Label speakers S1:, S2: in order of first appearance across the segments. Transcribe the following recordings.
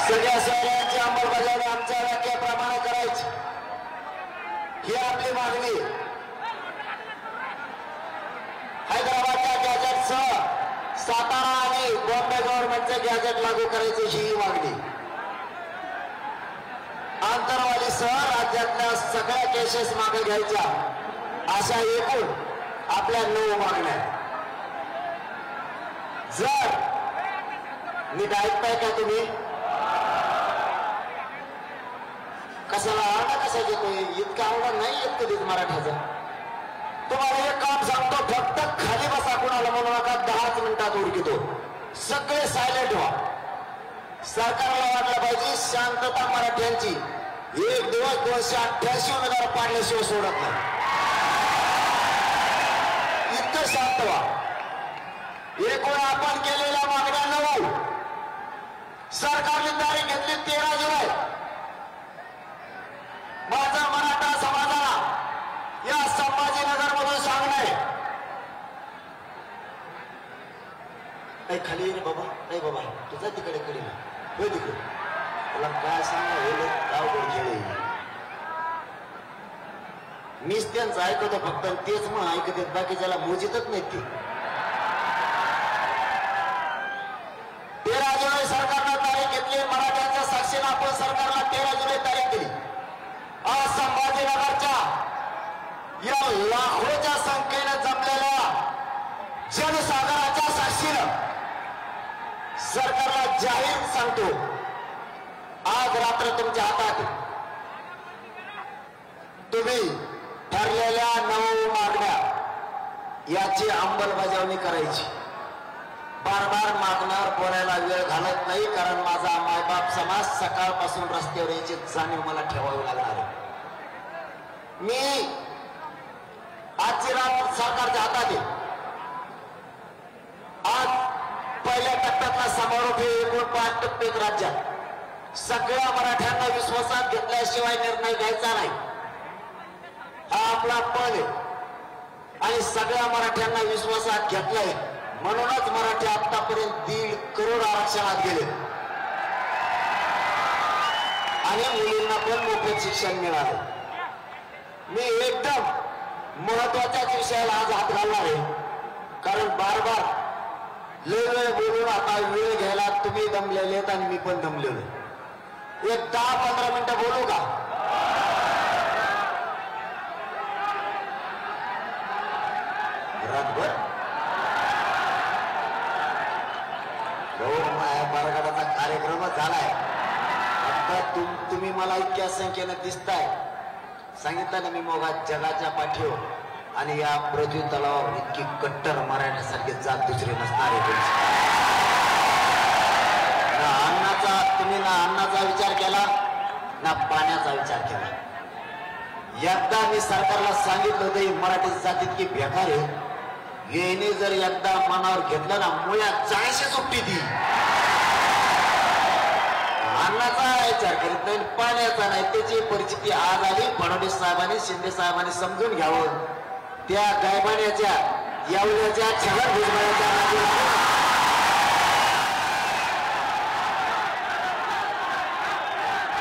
S1: सगळ्या सोयऱ्यांची अंमलबजावणी आमच्या व्याख्येप्रमाणे करायची ही आपली मागणी. हैदराबादच्या गॅजेटसह सातारा आणि बॉम्बे गव्हर्नमेंटचे गॅजेट लागू करायचे ही मागणी. आंतरवालीसह राज्यातल्या सगळ्या केसेस मागे घ्यायच्या अशा एकूण आपल्या 9 मागण्या. जर नीट ऐकताय का तुम्ही? कशाला आरडा कशाचे इतका आवडा नाही येत कधीच मराठ्याचा. तुम्हाला एक काम सांगतो, फक्त खाली बसा, कुणाला म्हणू नका. 10 मिनिटात उरकितो. सगळे सायलेंट व्हा. सरकारला वाटलं पाहिजे शांतता मराठ्यांची. एक दिवस 288 उमेदवार पाडल्याशिवाय सोडत नाही. इतकं शांत व्हा. एकूण आपण केलेल्या मागण्या 9. सरकारने तारीख घेतली 13 जुलै. माझा मराठा समाजाला या संभाजीनगर मधून सांगणे. खाली रे बाबा, नाही बाबा तुझा तिकडे कडे होय तिकडे. तुला काय सांगा अवघड खेळ. मीच त्यांचं ऐकतो फक्त, तेच मग ऐकत येत, बाकीच्याला मोजितच नाहीत ते. 13 जुलै सरकारनं तारीख घेतली. मराठ्यांच्या साक्षीनं आपण सरकारला 13 जुलै तारीख दिली. आज संभाजीनगरच्या या लाखोच्या संख्येनं जमलेल्या जनसागराच्या साक्षीनं सरकारला जाहीर सांगतो, आज रात्र तुमच्या हातात. तुम्ही ठरलेल्या 9 मागण्या याची अंमलबजावणी करायची. बार बार मागण्यावर बोलायला वेळ घालत नाही, कारण माझा मायबाप समाज सकाळपासून रस्त्यावर याची जाणीव मला ठेवावी लागणार आहे. मी आजची रात्र सरकारच्या हातात आहे. आज पहिल्या टप्प्यातला समारोप हे एकूण 5 टप्प्यात राज्यात सगळ्या मराठ्यांना विश्वासात घेतल्याशिवाय निर्णय घ्यायचा नाही. हा आपला पद आहे आणि सगळ्या मराठ्यांना विश्वासात घेतलाय. म्हणूनच मराठी आतापर्यंत 1.5 करोड आरक्षणात गेले आणि मुलींना पण मोफत शिक्षण मिळालं. मी एकदम महत्वाच्याच विषयाला आज हात घालणार आहे, कारण बार बार वेळ बोलून आता वेळ घ्यायला तुम्ही दमलेले आणि मी पण दमलेलो. एक 10-15 मिनिटं बोलू का? रातभर बारगडाचा कार्यक्रमच झालाय. आता तुम्ही मला इतक्या संख्येनं दिसताय. सांगितलं ना मी मोगा जगाच्या पाठीवर आणि या पृथ्वी तलावावर इतकी कट्टर मराठ्यासारखी जात दुसरी नसणार आहे. ना अन्नाचा तुम्ही ना अन्नाचा विचार केला ना पाण्याचा विचार केला. एकदा मी सरकारला सांगितलं होतं मराठी जात इतकी बेकार आहे, येणे जर एकदा मनावर घेतलं ना मुळात जायशी सुट्टी ती. अन्नाचा विचार करीत नाही, पाण्याचा नाही. त्याची परिस्थिती आज आली. फडणवीस साहेबांनी, शिंदे साहेबांनी समजून घ्यावं. त्या गायबाण्याच्या येवल्याच्या छगन भुजबळाच्या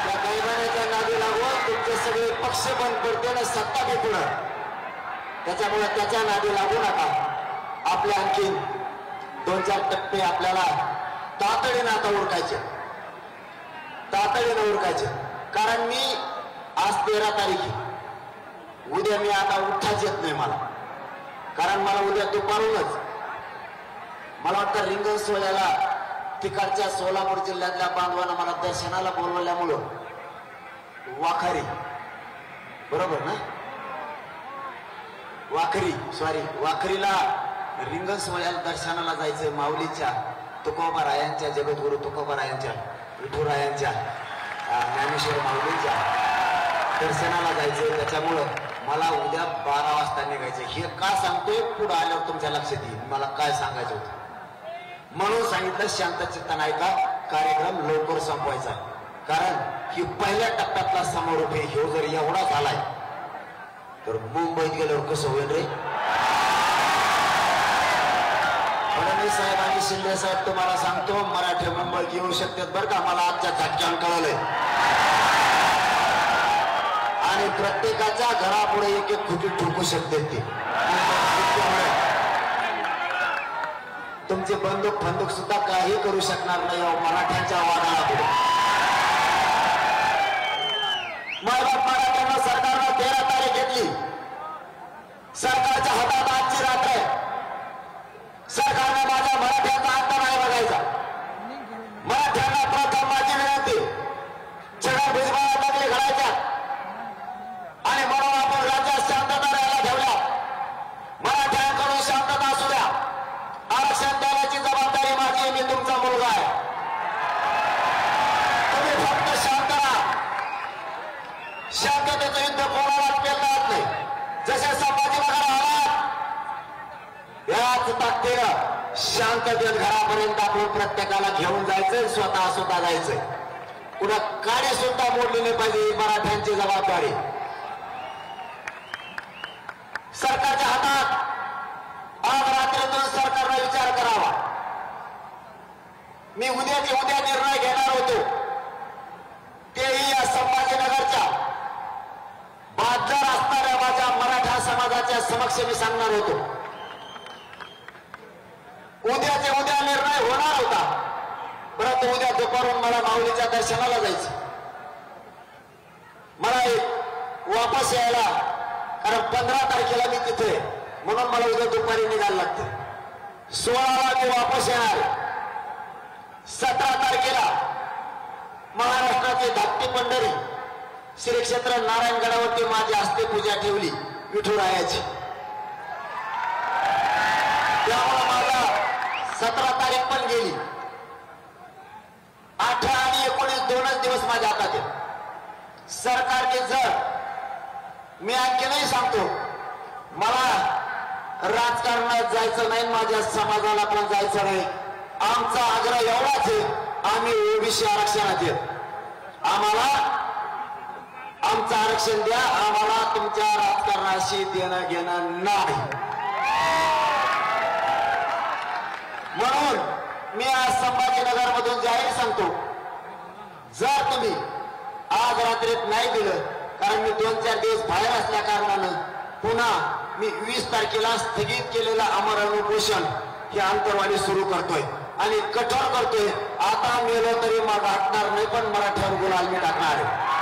S1: त्या गायबाण्याच्या नादी लागून तुमचे सगळे पक्ष बंद पडते ना सत्ता बी पुढं. त्याच्यामुळे त्याच्या नादी लागू नका. आपले आणखी 2-4 टप्पे आपल्याला तातडीनं आता ओळखायचे, तातडीनं ओळखायचे. कारण मी आज 13 तारीख आहे. उद्या मी आता उठाच येत नाही मला, कारण मला उद्या दुपारूनच मला वाटतं रिंगण सोहळ्याला तिकडच्या सोलापूर जिल्ह्यातल्या बांधवांना मला दर्शनाला बोलवल्यामुळं वाखारी, बरोबर ना, वाखरीला रिंगण सोहळ्याला दर्शनाला जायचं. माऊलीच्या, तुकोबारायांच्या, जगद्गुरु तुकोबारायांच्या, विठुरायांच्या, ज्ञानेश्वर माऊलींच्या दर्शनाला जायचं. त्याच्यामुळं मला उद्या 12 वाजता निघायचं. हे का सांगतोय पुढे आल्यावर तुमच्या लक्षात येईल मला काय सांगायचं होतं. म्हणून सांगितलं शांतचित्तानं ऐका, कार्यक्रम लवकर संपवायचा. कारण ही पहिल्या टप्प्यातला समारोप आहे. ह्यो जर एवढा झालाय तर मुंबईत गेल्यावर कसं होईल रे? फडणवीस साहेब आणि शिंदे साहेब तुम्हाला सांगतो मराठी मुंबईत येऊ शकतात बरं का, मला आजच्या झटक्यानं कळलंय. आणि प्रत्येकाच्या घरापुढे एक एक खुटी ठोकू शकते ते. तुमचे बंदूक फंदूक सुद्धा काही करू शकणार नाही मराठ्यांच्या वादाला. मराठ्यांना सरकारनं 13 तारीख घेतली. सरकारच्या हातात आजची रात्र आहे. सरकारने माझ्या मराठ्यांचा अंत नाही बघायचा. मराठ्यांना प्रथम माझी विनंती, जगा भुजबळाला दगडी घालायच्या आणि म्हणून आपण राज्यात शांतता राहायला ठेवल्या. मराठ्यांकडून शांतता असू द्या. आरक्षण देण्याची जबाबदारी माझी, मी तुमचा मुलगा आहे. तुम्ही फक्त शांत राहा. शांततेचं युद्ध कोणालाच पेलणार नाही. जसे संभाजीनगर आला याच ताकदीनं शांततेत घरापर्यंत आपण प्रत्येकाला घेऊन जायचंय, स्वतः जायचंय. कुणा काडी सुद्धा मोडली नाही पाहिजे, ही मराठ्यांची जबाबदारी. सरकारच्या हातात आज रात्रीतून सरकारने विचार करावा. मी उद्या निर्णय घेणार होतो, तेही या संभाजीनगरच्या बाजार असणाऱ्या माझ्या मराठा समाजाच्या समक्ष मी सांगणार होतो. उद्या निर्णय होणार होता, परंतु उद्या दुपारून मला माऊलीच्या दर्शनाला जायचं. मला वापस यायला, कारण 15 तारखेला मी तिथे, म्हणून मला उद्या दुपारी निघायला लागतं. 16ला मी वापस येणार. 17 तारखेला महाराष्ट्राची धाकटी पंढरी श्री क्षेत्र नारायणगडावरती माझी हस्ते पूजा ठेवली विठुरायाची. त्यामुळे माझा 17 तारीख पण गेली. 18 आणि 19 दोनच दिवस माझ्या हातात आहेत. सरकारने जर, मी आणखीनही सांगतो, मला राजकारणात जायचं नाही, माझ्या समाजाला पण जायचं नाही. आमचा आग्रह एवढाच आहे, आम्ही ओबीसी आरक्षणात येत. आम्हाला आमचं आरक्षण द्या. आम्हाला तुमच्या राजकारणाशी देणं घेणं नाही. म्हणून मी आज संभाजीनगर मधून जाहीर सांगतो, जर तुम्ही आज रात्रीत नाही दिलं, कारण मी 2-4 दिवस बाहेर असल्या कारणानं पुन्हा मी 20 तारखेला स्थगित केलेलं अमर उपोषण हे आंतरवाली सुरू करतोय आणि कठोर करतोय. आता मेलो तरी मग हटणार नाही, पण मराठ्यावर गुलाल मी टाकणार आहे.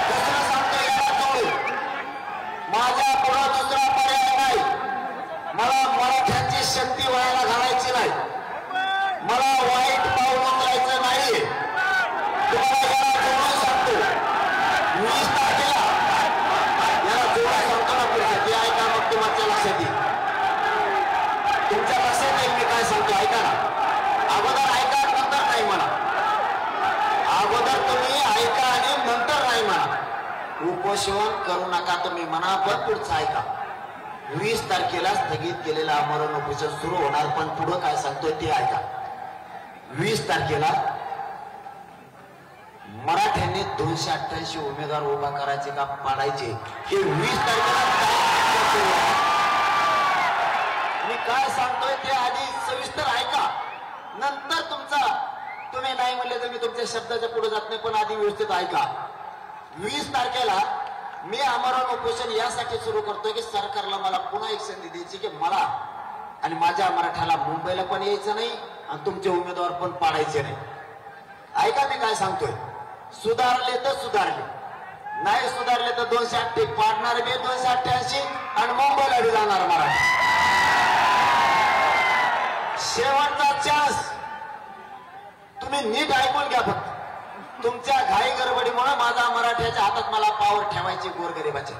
S1: दुसरं सांगतोय, माझ्या पुढे दुसरा पर्याय नाही. मला मराठ्यांची शक्ती व्हायला घालायची नाही. मला वाईट पाऊल उचलायचं नाही. तुम्हाला याला जोडून सांगतो, 20 तारखेला याला जोडून सांगतो ना पुढे, ते ऐका मग तुमच्या लक्षात येईल. तुमच्या लक्षात येईल मी काय सांगतो, ऐका ना. अगोदर ऐका, नंतर नाही म्हणा. अगोदर तुम्ही ऐका आणि नंतर नाही म्हणा. उपोषण करू नका तुम्ही, म्हणा पण पुढचं ऐका. 20 तारखेला स्थगित केलेलं आमरण उपोषण सुरू होणार, पण पुढं काय सांगतोय ते ऐका. 20 तारखेला मराठ्यांनी 288 उमेदवार उभा करायचे का पाडायचे, हे 20 तारखेला. मी काय सांगतोय ते आधी सविस्तर ऐका, नंतर तुम्ही नाही म्हणले तर मी तुमच्या शब्दाच्या पुढे जात नाही, पण आधी व्यवस्थित ऐका. 20 तारखेला मी आमरण उपोषण यासाठी सुरू करतोय की सरकारला मला पुन्हा एक संधी द्यायची की मला आणि माझ्या मराठ्याला मुंबईला पण यायचं नाही आणि तुमचे उमेदवार पण पाडायचे नाही. ऐका मी काय सांगतोय. सुधारले तर सुधारले, नाही सुधारले तर 288 पाडणार मी, 288 आणि मुंबईला बी जाणार मराठा. शेवटचा चान्स. तुम्ही नीट ऐकून घ्या. फक्त तुमच्या घाई गडबडीमुळे माझा मराठ्याच्या हातात मला पावर ठेवायची, गोरगरिबाच्या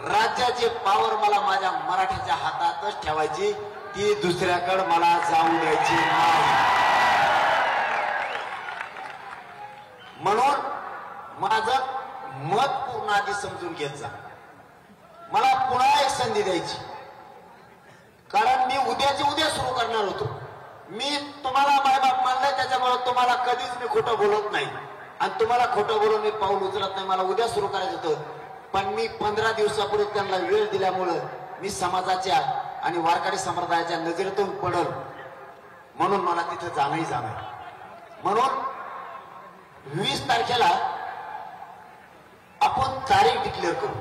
S1: राज्याची पावर मला माझ्या मराठ्याच्या हातातच ठेवायची, ती दुसऱ्याकडे मला जाऊ द्यायची नाही. म्हणून माझं मत पूर्ण आधी समजून घेत जा. मला पुन्हा एक संधी द्यायची, कारण मी उद्याची उद्या सुरू करणार होतो. मी तुम्हाला मायबाप मानलंय, त्याच्यामुळे तुम्हाला कधीच मी खोटं बोलत नाही आणि तुम्हाला खोटं बोलून मी पाऊल उचलत नाही. मला उद्या सुरू करायचं होतं, पण मी 15 दिवसापूर्वी त्यांना वेळ दिल्यामुळं मी समाजाच्या आणि वारकरी संप्रदायाच्या नजरेतून पडल म्हणून मला तिथे जाणंही जाणं. म्हणून 20 तारखेला आपण तारीख डिक्लेअर करू.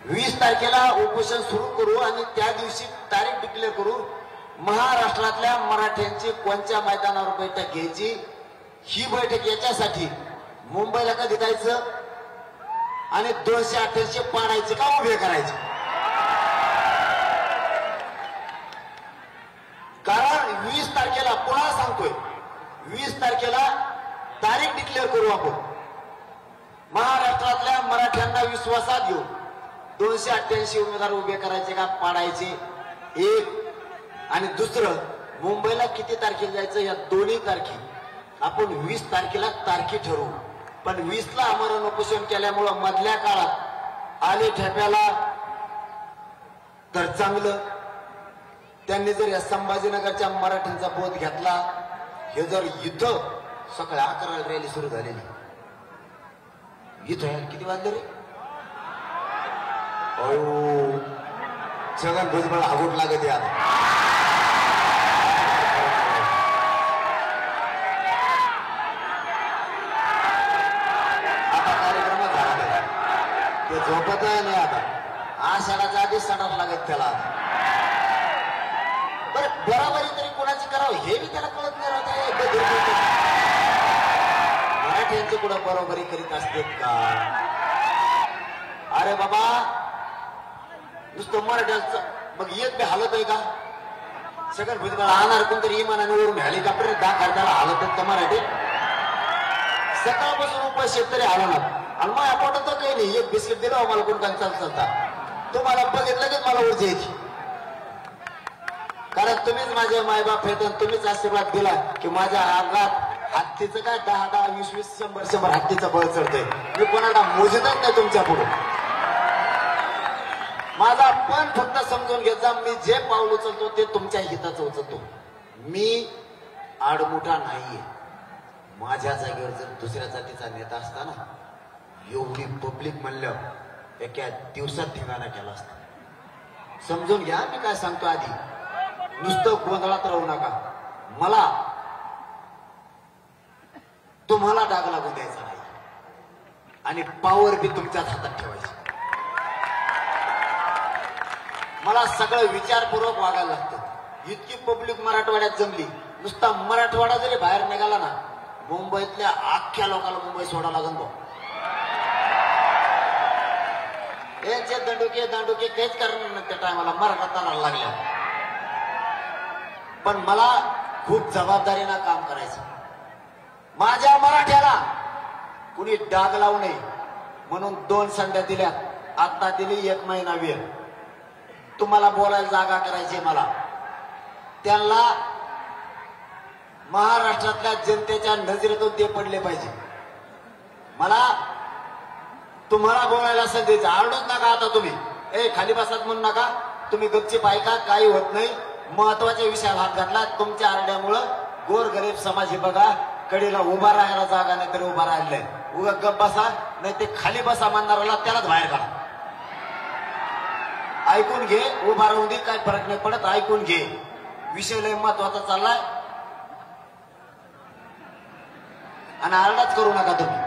S1: 20 तारखेला उपोषण सुरू करू आणि त्या दिवशी तारीख डिक्लेअर करू. महाराष्ट्रातल्या मराठ्यांची कोणत्या मैदानावर बैठक घ्यायची, ही बैठक याच्यासाठी मुंबईला कधी जायचं आणि 288 पाडायचे का उभे करायचे. कारण 20 तारखेला पुन्हा सांगतोय, 20 तारखेला तारीख डिक्लेअर करू आपण. महाराष्ट्रातल्या मराठ्यांना विश्वासात घेऊ 288 उमेदवार उभे करायचे का पाडायचे, एक. आणि दुसरं, मुंबईला किती तारखेला जायचं, या दोन्ही तारखे आपण 20 तारखेला तारखे ठरवू. पण 20ला आमरण उपोषण केल्यामुळं मधल्या काळात आले ठेप्याला तर चांगलं. त्यांनी जर या संभाजीनगरच्या मराठ्यांचा बोध घेतला, हे जर इथं सकाळी 11 रॅली सुरू झालेली, इथं किती वाजले रे, छगन भुजबळ आगोट लागत यात. आता कार्यक्रमात झाला ते झोपत आहे नाही. आता आषाढाच्या आधीच सणाला लागत त्याला. बरं बराबरी तरी कोणाची करावं हे बी त्याला कळत नाही राहत. मराठ्यांची कुठं बरोबरी करीत असतात का. अरे बाबा नुसतं मराठ्यांचं मग येत बी हालत आहे का. सगळं भुजबळ आणणार कोणतरी इमानाने वरून हेलिकॉप्टर दाखवायला हालत आहेत का मराठी. सकाळपासून उपास शेतकरी आला ना आणि मग आपण तर काही नाही, एक बिस्किट दिलं मला कोण काय चालता तुम्हाला बघितलं की मला ऊर्जा यायची. कारण तुम्हीच माझे मायबाप आहेत आणि तुम्हीच आशीर्वाद दिला की माझ्या अंगात हत्तीचं काय 10-10, 20-20, 100-100 हत्तीचं बळ चढतंय. मी कोणाला मोजतच नाही तुमच्या पुढे. माझा पण फक्त समजून घेत जा, मी जे पाऊल उचलतो ते तुमच्या हिताचं उचलतो. मी आडमुठा नाहीये. माझ्या जागेवर जर दुसऱ्या जातीचा नेता असताना एवढी पब्लिक म्हणलं एका दिवसात ठिकाणा केला असता. समजून घ्या मी काय सांगतो. आधी नुसतं गोंधळात राहू नका. मला तुम्हाला डाग लागून द्यायचा नाही आणि पावर बी तुमच्याच हातात ठेवायची. मला सगळं विचारपूर्वक वागायला लागतं. इतकी पब्लिक मराठवाड्यात जमली, नुसता मराठवाडा जरी बाहेर निघाला ना, मुंबईतल्या अख्ख्या लोकांना मुंबई सोडा लागन भाऊ. यांचे दांडुके काहीच करणार नाही त्या टायमाला मराठा ताराला लागल्या. पण मला खूप जबाबदारीनं काम करायचं. माझ्या मराठ्याला कुणी डाग लावू नये म्हणून 2 संध्या दिल्या. आता दिली 1 महिना वेळ. तुम्हाला बोलायला जागा करायची मला. त्यांना महाराष्ट्रातल्या जनतेच्या नजरेतून ते पडले पाहिजे. मला तुम्हाला बोलायला संधी आरडूच नका. आता तुम्ही खाली बसात म्हणू नका. तुम्ही गपचीप ऐका, काही होत नाही. महत्वाच्या विषयाला हात घातला. तुमच्या आरड्यामुळं गोरगरीब समाज हे बघा कडीला उभा राहायला जागा नाही तरी उभा राहिलाय. उगा गप बसा, नाही ते खाली बसा म्हणणाराला त्यालाच बाहेर काढा. ऐकून घे, उभा राहून दे, काय फरक नाही पडत. ऐकून घे, विषय लय महत्वाचा चाललाय आणि आरडाच करू नका तुम्ही.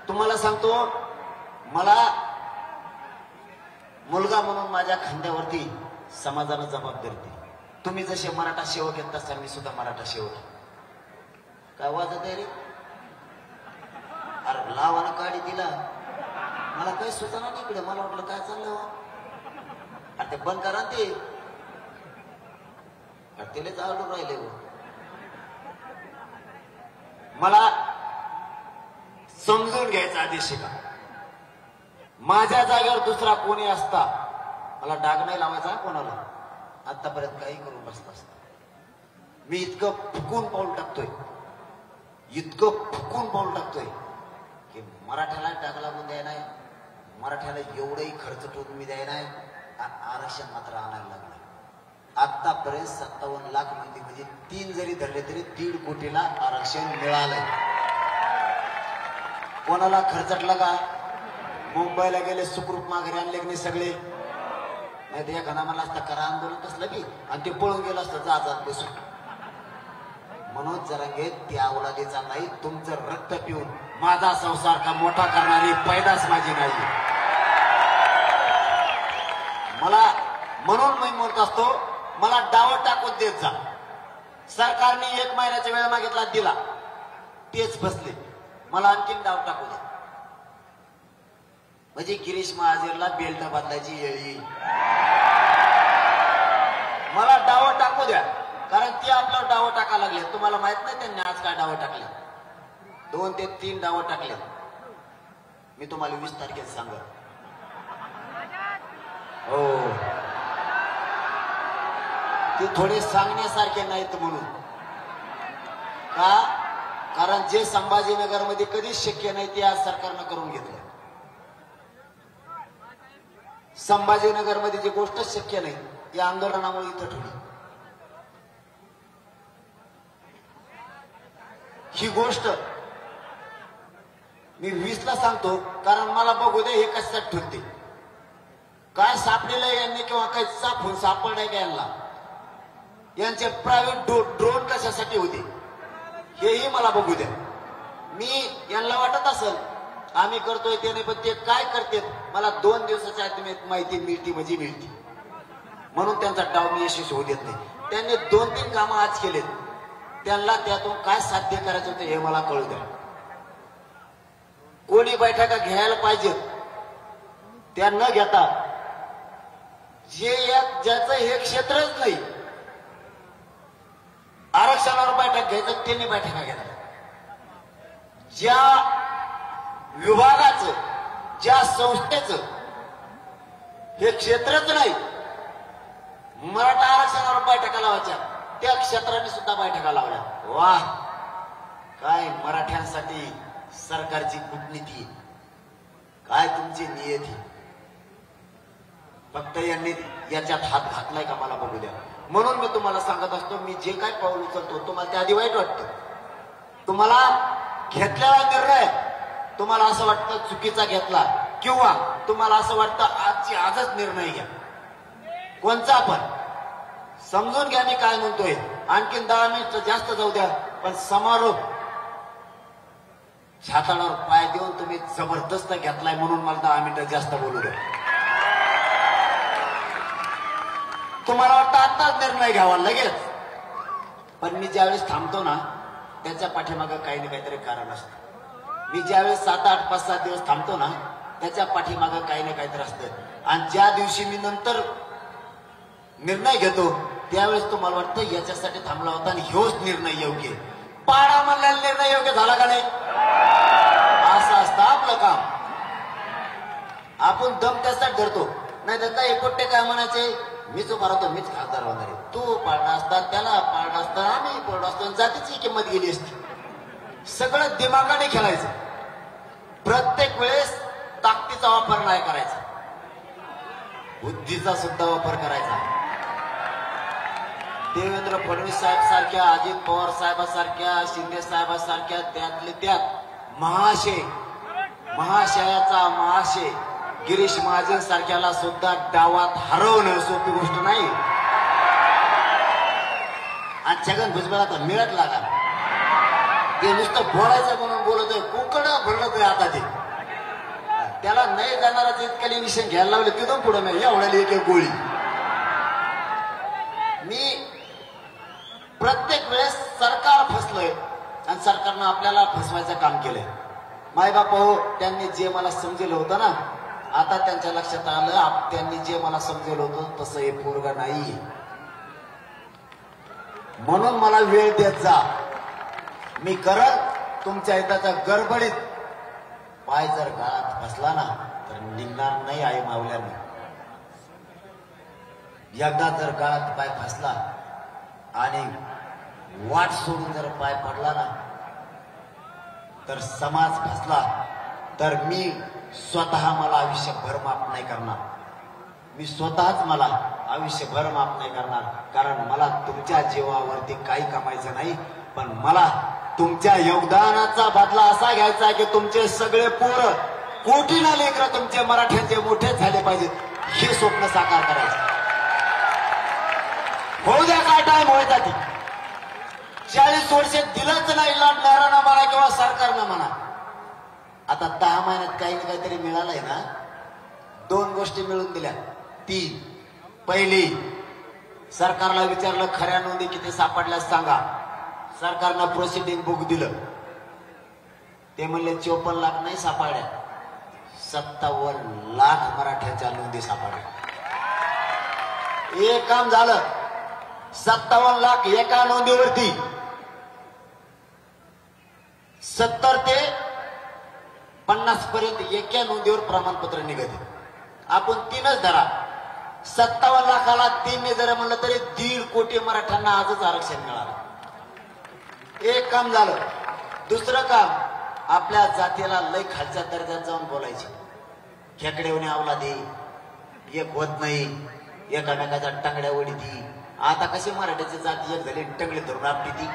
S1: तुम्हाला सांगतो, मला मुलगा म्हणून माझ्या खांद्यावरती समाजानं जबाबदारी दिली. तुम्ही जसे मराठा सेवक येत तसा मी सुद्धा मराठा सेवक. काय वाजत आहे रे. अरे लावाना काढी दिला, मला काही सुचना नाही इकडे. मला वाटलं काय चाललं. अरे ते बंद करा ते. तेलेच आवडून राहिले. मला समजून घ्यायचा आधी शिका. माझ्या जागेवर दुसरा कोणी असता मला डाग नाही लावायचा कोणाला. आतापर्यंत काही करून बसला असता. मी इतकं फुकून पाऊल टाकतोय, इतकं फुकून पाऊल टाकतोय की मराठ्याला डाग लागून द्याय नाही. मराठ्याला एवढंही खर्च टोकून मी द्याय नाही. आरक्षण मात्र आणायला लागलं. आतापर्यंत 57 लाख मंदी म्हणजे 3 जरी धरले तरी 1.5 कोटीला आरक्षण मिळालंय. कोणाला खर्चटलं का. मुंबईला गेले सुखरूप माघारी आणले की नाही सगळे. नाही तर एखादा मला असता करा आंदोलन तसलं बी आणि ते पळून गेलं असतं जात बसून. मनोज जरांगे त्या औलादीचा नाही, तुमचं रक्त पिऊन माझा संसार का मोठा करणारी पैदास माझी नाही. मला म्हणून मी म्हणत असतो, मला डाव टाकून देत जा. सरकारने 1 महिन्याचा वेळ मागितला, दिला, तेच बसले. मला आणखीन डाव टाकू द्या, म्हणजे गिरीश महाजनला बेल्ट बदलायची येळ येईल. मला डाव टाकू द्या, कारण ते आपल्यावर डाव टाकायला लागले. तुम्हाला माहित नाही त्यांनी आज काय डाव टाकले? 2 ते 3 डाव टाकले. मी तुम्हाला 20 तारखेला सांगत. हो, ते थोडे सांगण्यासारखे नाहीत. म्हणून का? कारण जे संभाजीनगर मध्ये कधीच शक्य नाही ते आज सरकारनं करून घेतलं. संभाजीनगर मध्ये जी गोष्ट शक्य नाही ती आंदोलनामुळे इथं ठेवली. ही गोष्ट मी 20ला सांगतो, कारण मला बघू दे हे कशासाठी ठेवते, काय सापडेलं यांनी किंवा काही सापडून सापडलंय का यांना, यांचे प्रायव्हेट ड्रोन कशासाठी होते हेही मला बघू द्या. मी यांना वाटत असेल आम्ही करतोय ते नाही, पण ते काय करते मला 2 दिवसाच्या आत माहिती मिळती म्हणजे मिळती. म्हणून त्यांचा डाव मी यशस्वी होऊ देत नाही. त्यांनी 2-3 कामं आज केलेत, त्यांना त्यातून काय साध्य करायचं होतं हे मला कळू द्या. कोणी बैठका घ्यायला पाहिजेत त्या न घेता, जे ज्याचं हे क्षेत्रच नाही आरक्षणावर बैठक घ्यायचं त्यांनी बैठका घेतल्या. ज्या विभागाचं, ज्या संस्थेचं हे क्षेत्रच नाही, मराठा आरक्षणावर बैठका लावायच्या, त्या क्षेत्राने सुद्धा बैठका लावल्या. वाह, काय मराठ्यांसाठी सरकारची कूटनीती, काय तुमची नियती. फक्त यांनी याच्यात हात घातलाय का मला बघू द्या. म्हणून मी तुम्हाला सांगत असतो, मी जे काय पाऊल उचलतो तुम्हाला त्या आधी वाईट वाटतं. तुम्हाला घेतलेला निर्णय तुम्हाला असं वाटतं चुकीचा घेतला, किंवा तुम्हाला असं वाटतं आजच निर्णय घ्या, कोणचा पण समजून घ्या मी काय म्हणतोय. आणखीन 10 मिनिट जास्त जाऊ द्या, पण समारोप छाताडावर पाय देऊन तुम्ही जबरदस्त घेतलाय, म्हणून मला 10 मिनिटं जास्त बोलू द्या. तुम्हाला वाटतं आत्ताच निर्णय घ्यावा लगेच, पण मी ज्यावेळेस थांबतो ना त्याच्या पाठीमागं काही ना काहीतरी कारण असतं. मी ज्यावेळेस 7-8, 5-7 दिवस थांबतो ना त्याच्या पाठीमागं काही ना काहीतरी असतं. आणि ज्या दिवशी मी नंतर निर्णय घेतो त्यावेळेस तुम्हाला वाटतं याच्यासाठी थांबला होता आणि ह्योच निर्णय योग्य. पाडा म्हणलेला निर्णय योग्य झाला का नाही? असं असतं आपलं काम. आपण दम त्यासाठी धरतो, नाही तर काही पोट्टे काय म्हणायचे, मीच उभा राहतो, मीच खासदार होणार आहे. तू पाडला असता, त्याला पाडला असता, आम्ही पडलो असतो, जातीची किंमत गेली असती. सगळं दिमागाने खेळायचं. प्रत्येक वेळेस ताकदीचा वापर नाही करायचा, बुद्धीचा सुद्धा वापर करायचा. देवेंद्र फडणवीस साहेब सारख्या, अजित पवार साहेबांसारख्या, शिंदे साहेबांसारख्या, त्यातले त्यात महाशयाचा महाशय गिरीश महाजन सारख्याला सुद्धा डावात हरवणं सोपी गोष्ट नाही. आज छगन भुजबळाचा मिळत लागा, ते नुसतं बोलायचं म्हणून बोलतोय, कुकडं भरलतोय आता ते. त्याला नाही जाणाराच इतकं निशाण घ्यायला लावले, तिथून पुढे नाही एवढ्याला एक गोळी. मी प्रत्येक वेळेस सरकार फसलंय आणि सरकारनं आपल्याला फसवायचं काम केलंय. मायबाप हो, त्यांनी जे मला समजेलं होतं ना, आता त्यांच्या लक्षात आलं त्यांनी जे मला समजेलं होतं तसं हे पोरगा नाही. म्हणून मला वेळ देत जा, मी करत तुमच्या हिताच्या गडबडीत. पाय जर गळात फसला ना तर निघणार नाही आई मावल्याने. एकदा जर गळात पाय फसला आणि वाट सोडून जर पाय पडला ना तर समाज फसला, तर मी स्वतः मला आयुष्यभर माफ नाही करणार. मी स्वतःच मला आयुष्यभर माफ नाही करणार, कारण मला तुमच्या जीवावरती काही कमायचं नाही, पण मला तुमच्या योगदानाचा बदला असा घ्यायचा की तुमचे सगळे पोरं, कोटीना लेकरं तुमचे मराठ्यांचे मोठे झाले पाहिजेत, हे स्वप्न साकार करायचं. होऊ द्या काय टाइम व्हायचा ती 40 वर्ष दिलंच नाही लढणारा म्हणा किंवा सरकारनं म्हणा. आता 10 महिन्यात काही ना काहीतरी मिळालंय ना. 2 गोष्टी मिळून दिल्या. 3. पहिली, सरकारला विचारलं खऱ्या नोंदी किती सापडल्यास सांगा. सरकारनं प्रोसिडिंग बुक दिलं. ते म्हणले 54 लाख नाही सापडल्या, 57 लाख मराठ्यांच्या नोंदी सापडल्या. एक काम झालं. 57 लाख एका नोंदीवरती 70 ते 50 पर्यंत एका नोंदीवर प्रमाणपत्र निघते. आपण 3च धरा. 57 लाखाला 3 जर म्हणलं तरी 1.5 कोटी मराठ्यांना आजच आरक्षण मिळालं. एक काम झालं. दुसरं काम, आपल्या जातीला लय खालच्या दर्जात जाऊन बोलायचे. खेकडेवणे अवलादी, एक होत नाही, एकामेकाच्या टंगड्या ओढीती. आता कशी मराठ्याची जाती एक झाली, टंगडी धरून आपली ती.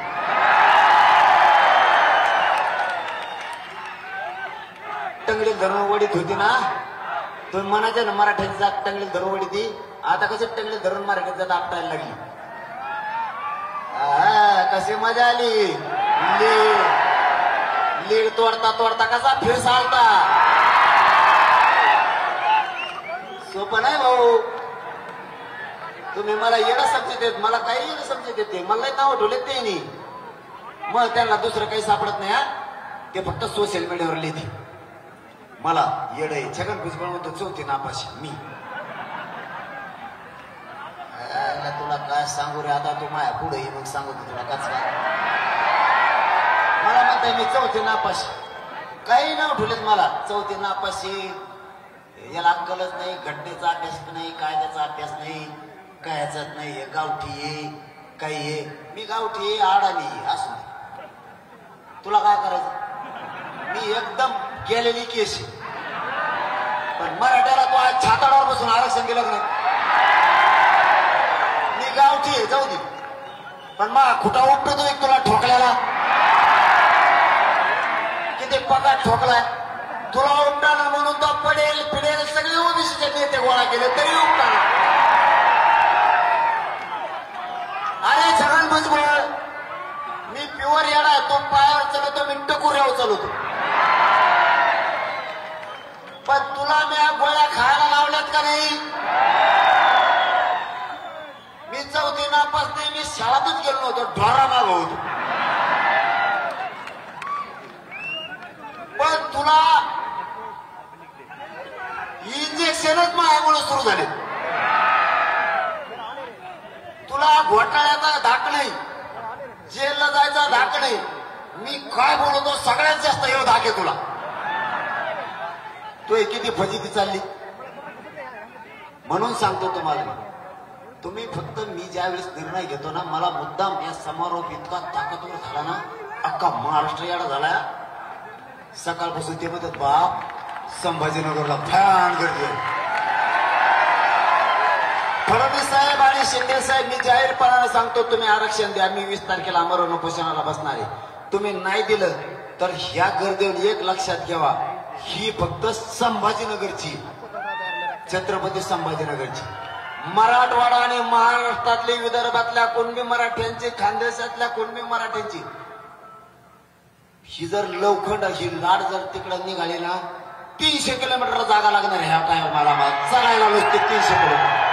S1: टंगडी धरून ओढीत होती ना. तुम्ही म्हणायचे ना मराठ्याची जात टंगडी धरून ओढीती. आता कशी टंगडी धरून मराठ्याची जात आपटायला लागली. कशी मजा आली. लीड तोडता तोडता कसा फिर चालता. सोपं नाही भाऊ. तुम्ही मला येणं समजत देत, मला काही येणं समजत येते. मला नाव ठेवले ते नाही. मग त्यांना दुसरं काही सापडत नाही. ते फक्त सोशल मीडियावर लिहिते. मला येड छगन भुजबळ म्हणतो 4थी नापाशी. मी तुला काय सांगू रे. आता तू माझ्या पुढे मग सांगू तुला काच काय. मला म्हणताय मी 4थी नापाशी. काही नाव ठेवलेत मला. 4थी नापाशी. याला अक्कलच नाही. घटनेचा अभ्यास नाही, कायद्याचा अभ्यास नाही, काय ह्याच्यात नाही. हे गावठी ये काही ये. मी गावठी ये आडाणी असू दे. तुला काय करायचं. मी एकदम गेलेली केस. पण मराठ्याला तू आज छाताडावर बसून आरक्षण दिलं नाही. मी गावठी आहे जाऊ दे. पण मग खुटा उपटतो एक तुला ठोकल्याला. किती पगार ठोकलाय. तुला उपटाना म्हणून तो पडेल पिडेल सगळे ओबीसीचे नेते गोळा केले तरी उपटाना. अरे छगन भुजबळ, मी प्युअर येडा. तो पायावर चालवतो, मी टकुऱ्यावर चालवतो. पण तुला मी गोळ्या खायला लावल्यात का नाही. मी 4थी नापास नाही. मी शाळेतच गेलो नव्हतो. ढोरा माग होतो. पण तुला इंजेक्शनच माझ्यामुळे सुरू झाले. तुला घोटाळ्याचा धाक नाही, जेलला जायचा धाक नाही. मी काय बोलतो सगळ्यात जास्त एवढं धाक आहे तुला. तू किती फजिती चालली. म्हणून सांगतो तुम्हाला, तुम्ही फक्त मी ज्यावेळेस निर्णय घेतो ना, मला मुद्दाम या समारोप इतका ताकदवर झाला ना, अख्खा महाराष्ट्र याडा झाला. सकाळपासून ते म्हणतात बाप संभाजीनगरला फॅन गर्दी. फडणवीस साहेब आणि शिंदे साहेब, मी जाहीरपणाने सांगतो तुम्ही आरक्षण द्या. मी 20 तारखेला आमरण उपोषणाला बसणार आहे. तुम्ही नाही दिलं तर ह्या गर्दीवर एक लक्षात घ्यावा, ही फक्त संभाजीनगरची, छत्रपती संभाजीनगरची. मराठवाडा आणि महाराष्ट्रातली, विदर्भातल्या कुणबी मराठ्यांची, खानदेशातल्या कुणबी मराठ्यांची ही जर लवखंड ही लाट जर तिकडे निघाली ना, 300 किलोमीटर जागा लागणार ह्या काय मला चालायला नुसते 300 किलोमीटर.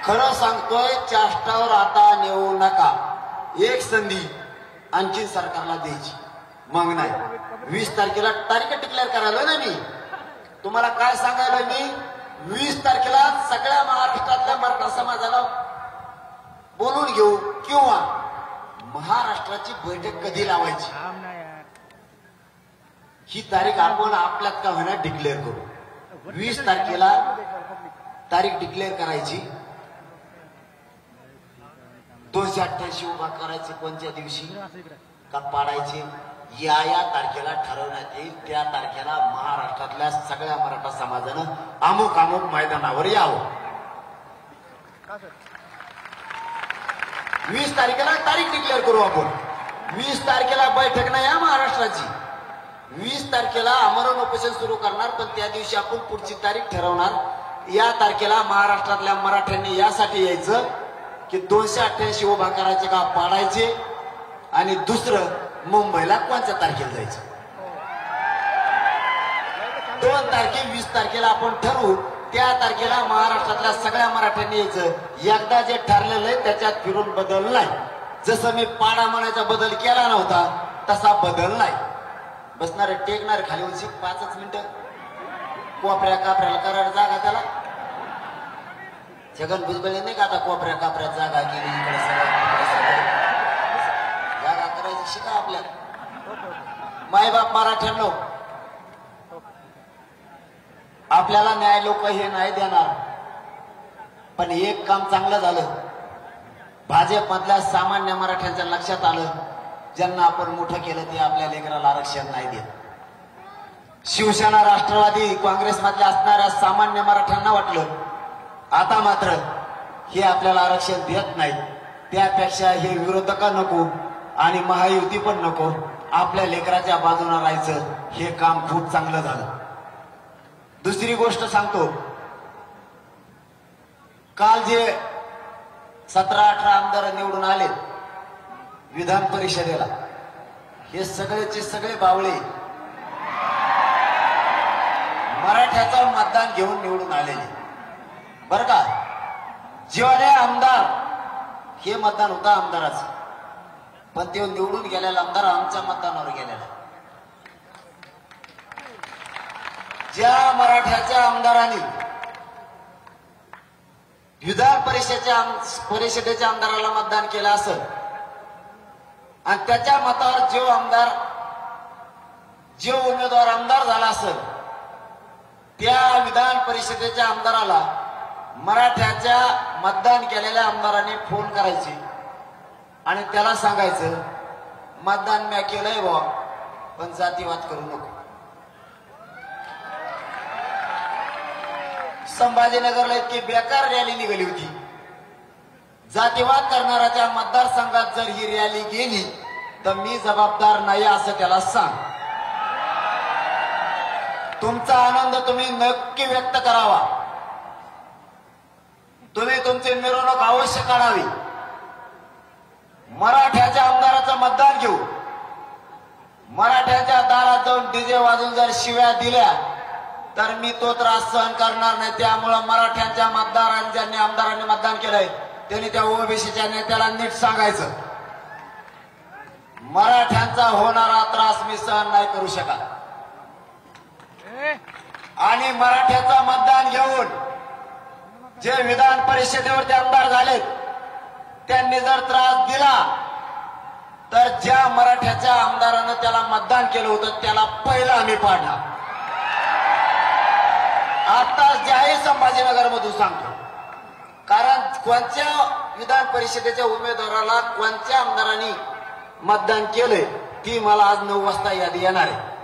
S1: खरं सांगतोय, चाष्टावर आता नेऊ नका. एक संधी आणखी सरकारला द्यायची. मग नाही 20 तारखेला तारीख डिक्लेअर करायला ना. मी तुम्हाला काय सांगायला, मी 20 तारखेला सगळ्या महाराष्ट्रातल्या मराठा समाजाला बोलून घेऊ किंवा महाराष्ट्राची बैठक कधी लावायची ही तारीख आपण आपल्यात का होणार डिक्लेअर करू. 20 तारखेला तारीख डिक्लेअर करायची. 288 उभा करायचे कोणत्या दिवशी का पाडायचे या तारखेला ठरवण्यात येईल. त्या तारखेला महाराष्ट्रातल्या सगळ्या मराठा समाजानं अमुक अमुक मैदानावर यावं. 20 तारखेला तारीख डिक्लेअर करू आपण. 20 तारखेला बैठक नाही या महाराष्ट्राची. 20 तारखेला आमरण उपोषण सुरू करणार, पण त्या दिवशी आपण पुढची तारीख ठरवणार. या तारखेला महाराष्ट्रातल्या मराठ्यांनी यासाठी यायचं की 288 उभा करायचे का पाडायचे आणि दुसरं मुंबईला कोणत्या तारखेला जायचं. 2 तारखे 20 तारखेला आपण ठरवू. त्या तारखेला महाराष्ट्रातल्या सगळ्या मराठ्यांनी यायचं. एकदा जे ठरलेलं आहे त्याच्यात फिरून बदल नाही. जसं मी पाडा म्हणायचा बदल केला नव्हता तसा बदल नाही. बसणारे टेकणार खाली उंची 5 मिनिटं कोपऱ्या कापऱ्याला करायला जागा त्याला. छगन भुजबळ नाही का आता कोपऱ्या कापऱ्यात जागा केली इकडे जागा करायची शिका. आपल्या मायबाप मराठ्यांनो, आपल्याला न्याय लोक हे नाही देणार. पण एक काम चांगलं झालं, भाजपमधल्या सामान्य मराठ्यांच्या लक्षात आलं ज्यांना आपण मोठं केलं ते आपल्या लेकराला आरक्षण नाही देत. शिवसेना राष्ट्रवादी काँग्रेसमधल्या असणाऱ्या सामान्य मराठ्यांना वाटलं आता मात्र हे आपल्याला आरक्षण देत नाही, त्यापेक्षा हे विरोधक नको आणि महायुती पण नको, आपल्या लेकराच्या बाजूला राहायचं. हे काम खूप चांगलं झालं. दुसरी गोष्ट सांगतो, काल जे 17-18 आमदार निवडून आले विधान परिषदेला, हे सगळेचे सगळे बावळे मराठ्याचं मतदान घेऊन निवडून आलेले बर का. जेवढे आमदार हे मतदान होतं आमदाराचं, पण ते निवडून गेलेला आमदार आमच्या मतदानावर गेलेला. ज्या मराठ्याच्या आमदारांनी विधान परिषदेच्या आमदाराला मतदान केलं असेल आणि त्याच्या मतावर जो उमेदवार आमदार झाला असेल त्या विधान परिषदेच्या आमदाराला मराठ्याच्या मतदान केलेल्या आमदारांनी फोन करायचे आणि त्याला सांगायचं मतदान मी केलंय बा, पण जातीवाद करू नको. संभाजीनगरला इतकी बेकार रॅली निघाली होती. जातीवाद करणाऱ्याच्या मतदारसंघात जर ही रॅली गेली तर मी जबाबदार नाही असं त्याला सांग. तुमचा आनंद तुम्ही नक्की व्यक्त करावा. तुम्ही तुमची मिरवणूक अवश्य काढावी. मराठ्याच्या आमदाराचं मतदान घेऊ. मराठ्याच्या दारात जाऊन डीजे वाजून जर शिव्या दिल्या तर मी तो त्रास सहन करणार नाही. त्यामुळं मराठ्यांच्या मतदारांनी ज्यांनी आमदारांनी मतदान केलंय त्यांनी त्या ओबीसीच्या नेत्याला नीट सांगायचं मराठ्यांचा होणारा त्रास मी सहन नाही करू शकत. आणि मराठ्याचं मतदान घेऊन जे विधान परिषदेवरचे आमदार झालेत त्यांनी जर त्रास दिला तर ज्या मराठ्याच्या आमदारानं त्याला मतदान केलं होतं त्याला पहिलं आम्ही पाडणार. आता जाहीर संभाजीनगर मधून सांगतो, कारण कोणत्या विधान परिषदेच्या उमेदवाराला कोणत्या आमदारांनी मतदान केलंय ती मला आज 9 वाजता यादी येणार आहे.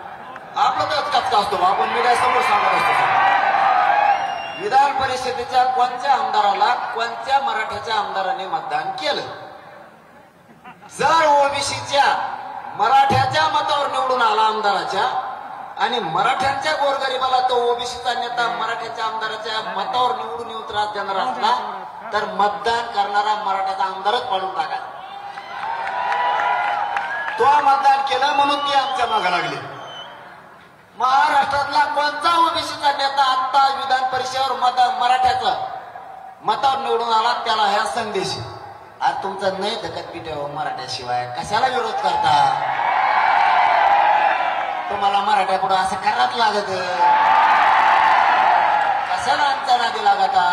S1: आपलं तर कचका असतो, आपण मीडिया समोर सांगत असतो. विधान परिषदेच्या कोणत्या आमदाराला कोणत्या मराठ्याच्या आमदाराने मतदान केलं. जर ओबीसीच्या मराठ्याच्या मतावर निवडून आला आमदाराच्या आणि मराठ्यांच्या गोरगरिबाला तो ओबीसीचा नेता मराठ्याच्या आमदाराच्या मतावर निवडून येऊन त्रास देणार असला तर मतदान करणारा मराठ्याचा आमदारच पाडून टाका. तो मतदान केलं म्हणून ते आमच्या मागे लागले. महाराष्ट्रातला कोणता ओबीसीचा नेता आता विधान परिषदेवर मराठ्याचा मतावर निवडून आला त्याला ह्या संदेश, आज तुमचा नाही धकत पिठेवर मराठ्याशिवाय कशाला विरोध करता. तुम्हाला मराठ्या पुढे असं करावंच लागत, कशाला आमच्या नादी लागता.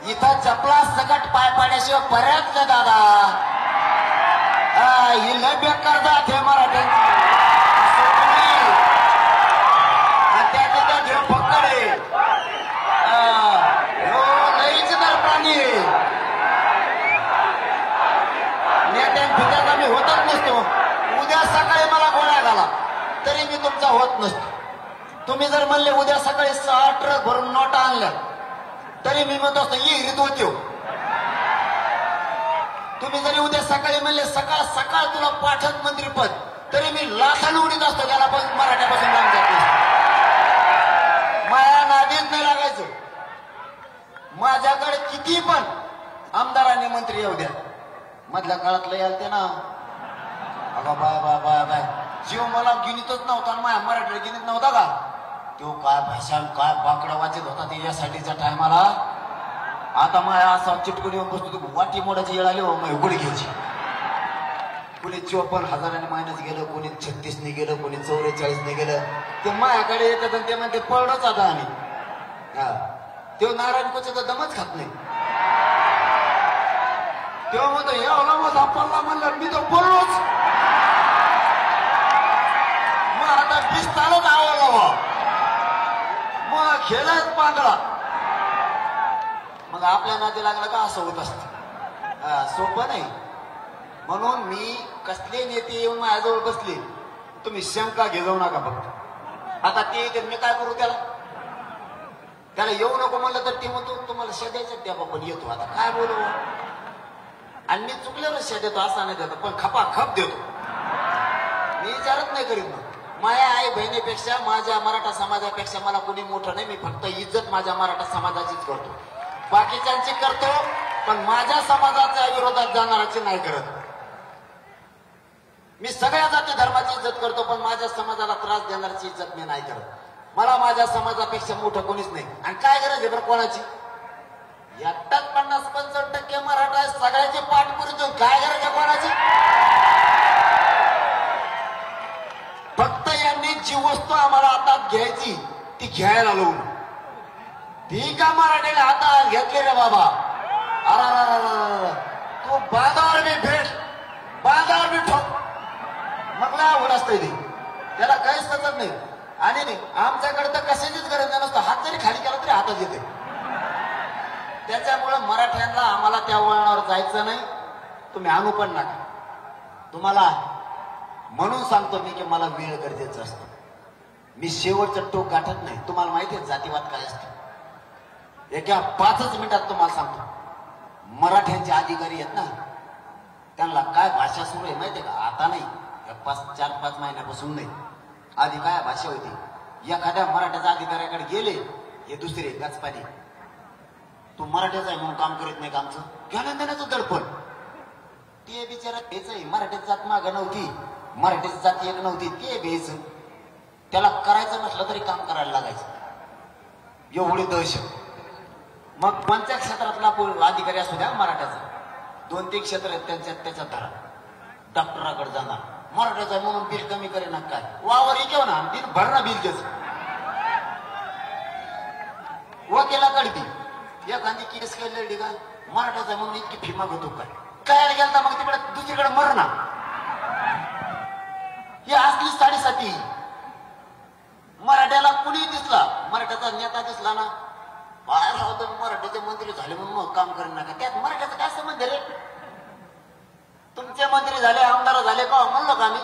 S1: इथं चपला सकट पाय पाड्याशिवाय पर्याच नाही दादा. ही लय बेकार जात हे मराठ्यांची. त्याचे त्या देव पकडे लईच दर प्राणी नेत्यांचा मी होतच नसतो. उद्या सकाळी मला गोळ्या घाला तरी मी तुमचा होत नसतो. तुम्ही जर म्हणले उद्या सकाळी 6 ट्रक भरून नोटा आणल्या तरी मी म्हणतो असतो विहिरीत होतो. तुम्ही जरी उद्या सकाळी म्हणले सकाळ सकाळ तुला पाठक मंत्रीपद तरी मी लाखानं उडीत असतो. त्याला पण मराठ्यापासून लांब जात नसतो. माया नादीत नाही लागायचं. माझ्याकडे किती पण आमदारांनी मंत्री येऊ द्या, मधल्या काळातलं याल ते ना, अगं बाय बाय बाय बाय, जीव मला गिनीतच नव्हता आणि माझ्या मराठीला गिनीत नव्हता का? तो काय भाषण काय बाकडा वाचत होता ते यासाठीच्या टायमाला. आता माझ्या असा चिटकून येऊन बसतो, वाटी मोडाची येळ आली हो मग गुढी घ्यायची. कोणी 54,000 मायनस गेलं, कोणी 36ने गेलं, कोणी 44ने गेलं. ते माझ्याकडे येतात आणि ते म्हणते पळलोच आता आम्ही. हा तो नारायण कोचेचा दमच खात नाही. तेव्हा म्हणतो एवढा माझा पडला म्हणलं मी तो पळलोच. मग आता 20 तालच आवडला मग खेळच पांगळा. मग आपल्या नादी लागलं का असं होत असतं, सोपं नाही. म्हणून मी कसले नेते येऊन माझ्याजवळ बसले, तुम्ही शंका घेऊ नका फक्त. आता ते मी काय करू त्याला येऊ नको म्हणलं तर ते म्हणतो तुम्हाला शेद्याच्याच द्या बाबा येतो. आता काय बोलू, आणि मी चुकल्यावर शेद देतो असा नाही देतो, पण खपा खप देतो. मी विचारत नाही करीत. माझ्या आई बहिणीपेक्षा माझ्या मराठा समाजापेक्षा मला कोणी मोठं नाही. मी फक्त इज्जत माझ्या मराठा समाजाचीच करतो, बाकीच्यांची करतो, पण माझ्या समाजाच्या विरोधात जाणाराची नाही करत. मी सगळ्या जाती धर्माची इज्जत करतो, पण माझ्या समाजाला त्रास देणाऱ्याची इज्जत मी नाही करत. मला माझ्या समाजापेक्षा मोठं कोणीच नाही. आणि काय गरज आहे बरं कोणाची? एकटाच 50-55% मराठा आहे, सगळ्याची पाठ पुरतो. काय गरज आहे कोणाची? फक्त यांनी जी वस्तू आम्हाला हातात घ्यायची ती घ्यायला लावून, ती का मराठीने हातात घेतली रे बाबा. अरे तू बांधावर मी भेट, बांधावर मी ठोक, मग नाही आवड असतंय ते, त्याला काहीच सतत नाही. आणि नाही आमच्याकडे तर कशाचीच गरज नसतं, हात जरी खाली केला तरी हातात येते. त्याच्यामुळे मराठ्यांना आम्हाला त्या वळणावर जायचं नाही. तुम्ही आणू पण नका. तुम्हाला म्हणून सांगतो मी की मला वेळ गरजेचं असतं. मी शेवटचं टोक गाठत नाही. तुम्हाला माहिती आहे जातीवाद काय असतं? एका 5 मिनिटात तुम्हाला सांगतो. मराठ्यांचे अधिकारी आहेत ना, त्यांना काय भाषा सुरू आहे माहितीये का? आता नाही, 4-5 महिन्यापासून नाही. आधी काय भाषा होती? एखाद्या मराठ्याच्या अधिकाऱ्याकडे गेले, हे दुसरे गचपाणी, तू मराठ्याचा आहे म्हणून काम करीत नाही का? आमचं घ्यायला देण्याचं दडपण. ते बिचारा तेच आहे. मराठीची जात मागं नव्हती, मराठीची जात एक नव्हती, ते घ्यायचं. त्याला करायचं नसलं तरी काम करायला लागायचं, एवढी दहशत. मग कोणत्या क्षेत्रातला अधिकारी असू द्या मराठ्याचा, 2-3 क्षेत्र आहेत त्याच्यात धरा. डॉक्टराकडे जाणार, मराठ्याचा म्हणून बिल कमी करे ना काय, वावर घेऊ ना बिल भरणा बिल त्याच. वकिलाकडे बी एखादी केस केली का मराठ्याचा म्हणून इतकी फी मागवतो काय, काय गेलता मग तिकडे दुसरीकडे मरणा. ही असली साडेसाती. मराठ्याला कुणी दिसला, मराठ्याचा नेता दिसला ना, बाहेर राहतो मराठ्याचे मंत्री झाले म्हणून मग काम करेन नका. त्यात मराठ्याचा काय संबंध रे? तुमचे मंत्री झाले, आमदार झाले का म्हणलं का मी?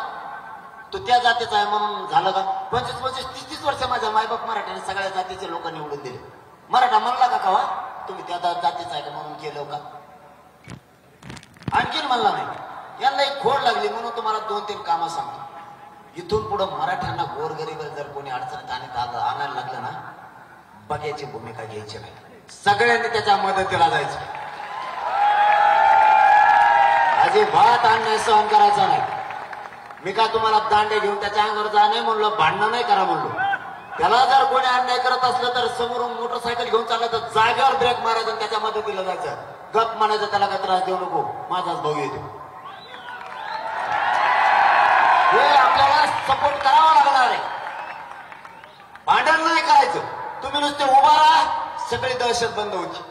S1: तू त्या जातीचा आहे म्हणून झालं का? 25-25-30 वर्ष माझ्या मायबाप मराठ्याने सगळ्या जातीचे लोक निवडून दिले. मराठा म्हणला का कवा तुम्ही त्या जातीचा आहे का म्हणून केलं का? आणखीन म्हणला नाही. यांना एक खोड लागली म्हणून तुम्हाला 2-3 कामं सांगतो. इथून पुढं मराठ्यांना गोरगरीब जर कोणी अडचणीत आणायला लागलं ना, बघ्याची भूमिका घ्यायची नाही. सगळ्यांनी त्याच्या मदतीला जायचं. अजिबात अन्याय सहन करायचा नाही. मी काय तुम्हाला दांडे घेऊन त्याच्या अंगावर जा नाही म्हणलो, भांडणं नाही करा म्हणलो. त्याला जर कोणी अन्याय करत असलं तर समोरून मोटरसायकल घेऊन चाललं तर जागेवर ब्रेक मारायचा आणि त्याच्या मदतीला जायचं. गप म्हणायचं त्याला काय त्रास देऊ नको, माझाच भाऊ येतो. हे आपल्याला सपोर्ट करावा लागणार आहे. भांडण नाही करायचं. तुम्ही नुसते उभा राहा, सगळी दहशत बंद होती.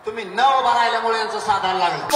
S1: तुम्ही न उभा राहिल्यामुळे यांचं साधार लागलं.